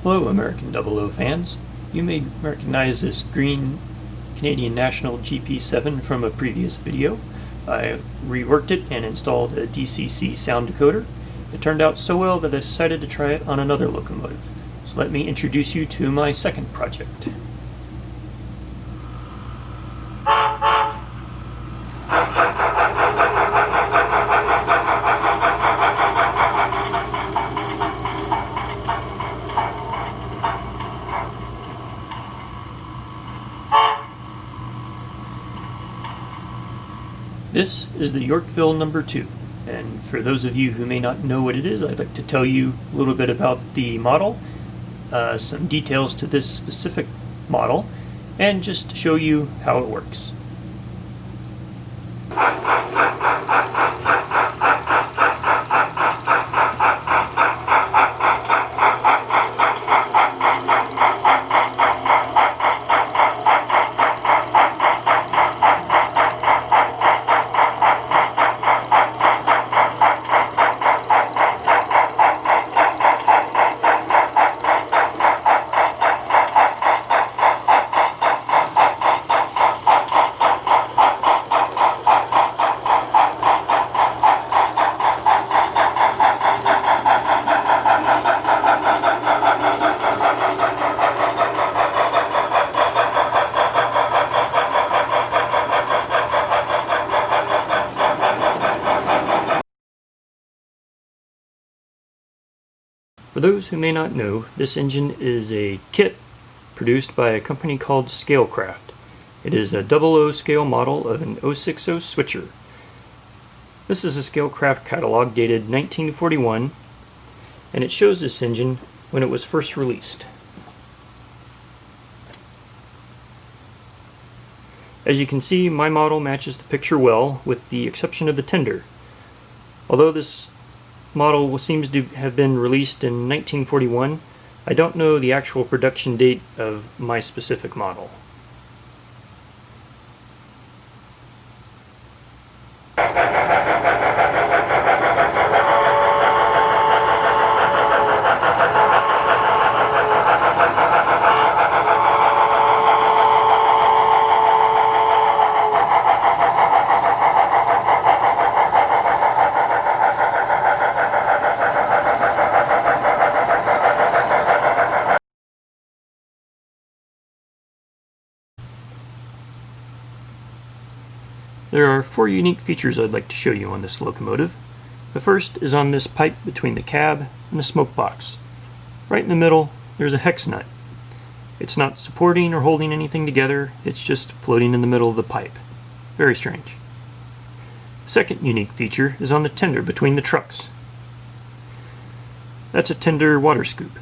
Hello American 00 fans. You may recognize this green Canadian National GP7 from a previous video. I reworked it and installed a DCC sound decoder. It turned out so well that I decided to try it on another locomotive. So let me introduce you to my second project. This is the Yorkville number 2, and for those of you who may not know what it is, I'd like to tell you a little bit about the model, some details to this specific model, and just show you how it works. For those who may not know, this engine is a kit produced by a company called SoundTraxx. It is a 00 scale model of an 060 switcher. This is a SoundTraxx catalog dated 1941, and it shows this engine when it was first released. As you can see, my model matches the picture well, with the exception of the tender. Although this model seems to have been released in 1941, I don't know the actual production date of my specific model. There are 4 unique features I'd like to show you on this locomotive. The first is on this pipe between the cab and the smoke box. Right in the middle, there's a hex nut. It's not supporting or holding anything together, it's just floating in the middle of the pipe. Very strange. The second unique feature is on the tender between the trucks. That's a tender water scoop.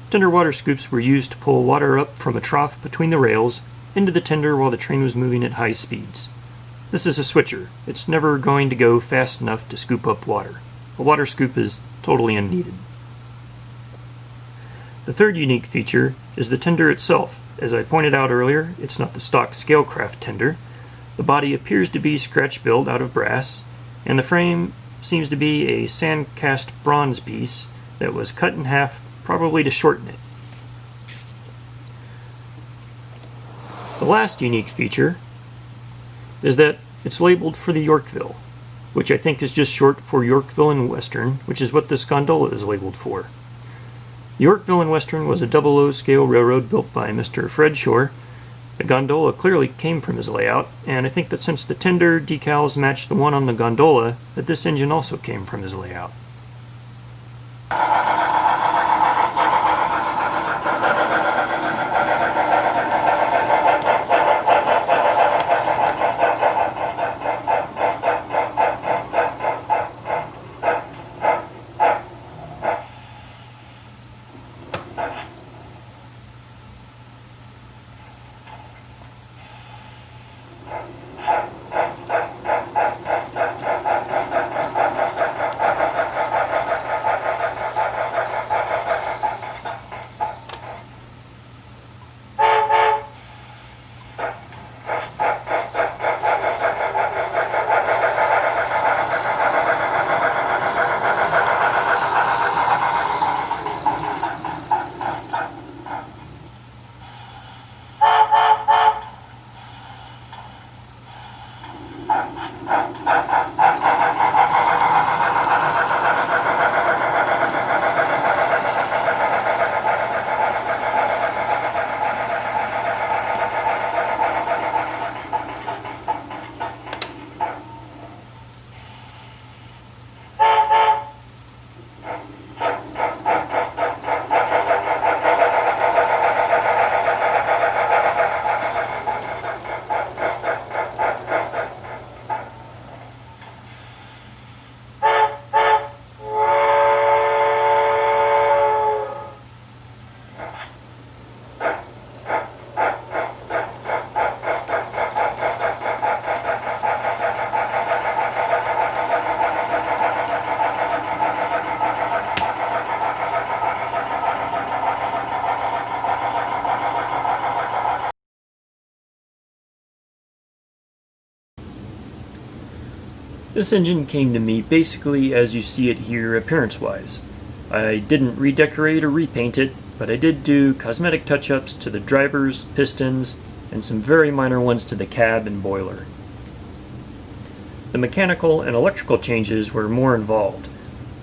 Tender water scoops were used to pull water up from a trough between the rails into the tender while the train was moving at high speeds. This is a switcher. It's never going to go fast enough to scoop up water. A water scoop is totally unneeded. The third unique feature is the tender itself. As I pointed out earlier, it's not the stock SoundTraxx tender. The body appears to be scratch-built out of brass, and the frame seems to be a sand-cast bronze piece that was cut in half, probably to shorten it. The last unique feature is that it's labeled for the Yorkville, which I think is just short for Yorkville and Western, which is what this gondola is labeled for. The Yorkville and Western was a 00 scale railroad built by Mr. Fred Shore. The gondola clearly came from his layout, and I think that since the tender decals match the one on the gondola, that this engine also came from his layout. This engine came to me basically as you see it here appearance-wise. I didn't redecorate or repaint it, but I did do cosmetic touch-ups to the drivers, pistons, and some very minor ones to the cab and boiler. The mechanical and electrical changes were more involved.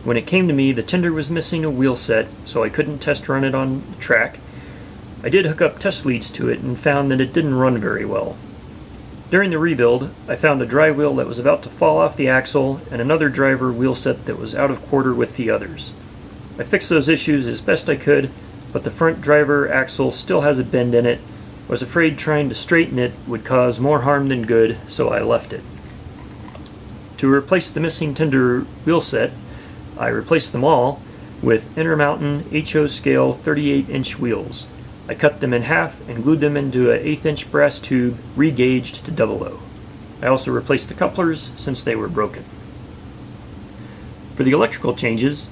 When it came to me, the tender was missing a wheel set, so I couldn't test run it on the track. I did hook up test leads to it and found that it didn't run very well. During the rebuild, I found a drive wheel that was about to fall off the axle and another driver wheel set that was out of quarter with the others. I fixed those issues as best I could, but the front driver axle still has a bend in it. I was afraid trying to straighten it would cause more harm than good, so I left it. To replace the missing tender wheel set, I replaced them all with Intermountain HO scale 38-inch wheels. I cut them in half and glued them into an 1/8-inch brass tube re-gauged to 00. I also replaced the couplers since they were broken. For the electrical changes,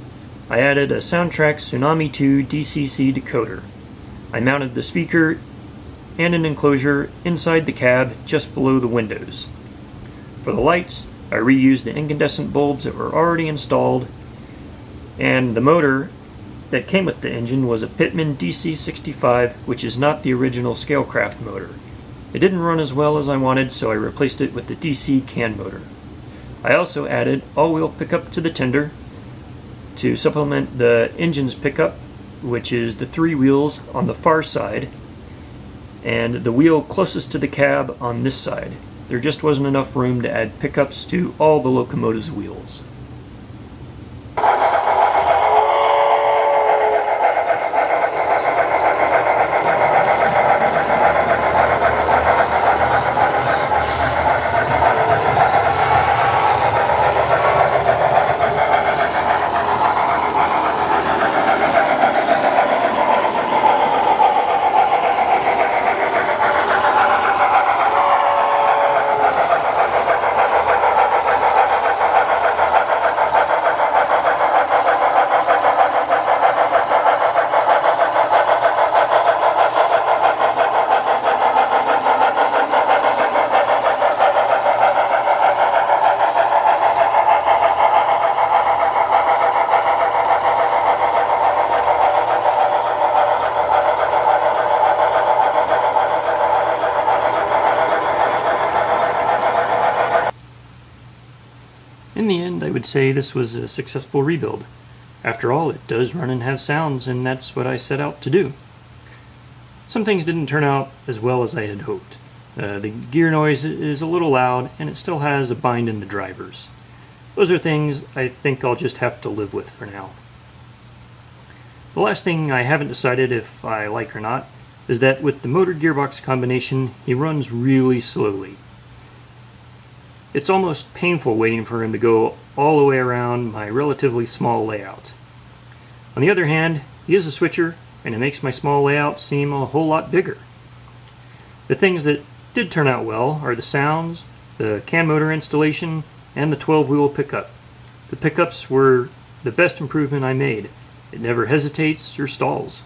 I added a SoundTraxx Tsunami2 DCC decoder. I mounted the speaker and an enclosure inside the cab just below the windows. For the lights, I reused the incandescent bulbs that were already installed, and the motor that came with the engine was a Pitman DC65, which is not the original Scalecraft motor. It didn't run as well as I wanted, so I replaced it with the DC can motor. I also added all-wheel pickup to the tender to supplement the engine's pickup, which is the 3 wheels on the far side, and the wheel closest to the cab on this side. There just wasn't enough room to add pickups to all the locomotive's wheels. In the end, I would say this was a successful rebuild. After all, it does run and have sounds, and that's what I set out to do. Some things didn't turn out as well as I had hoped. The gear noise is a little loud, and it still has a bind in the drivers. Those are things I think I'll just have to live with for now. The last thing I haven't decided if I like or not is that with the motor gearbox combination, he runs really slowly. It's almost painful waiting for him to go all the way around my relatively small layout. On the other hand, he is a switcher, and it makes my small layout seem a whole lot bigger. The things that did turn out well are the sounds, the can motor installation, and the 12-wheel pickup. The pickups were the best improvement I made. It never hesitates or stalls.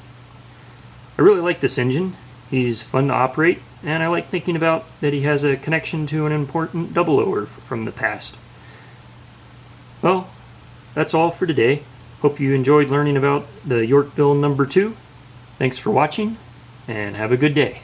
I really like this engine. He's fun to operate, and I like thinking about that he has a connection to an important double-oer from the past. Well, that's all for today. Hope you enjoyed learning about the Yorkville No. 2. Thanks for watching, and have a good day.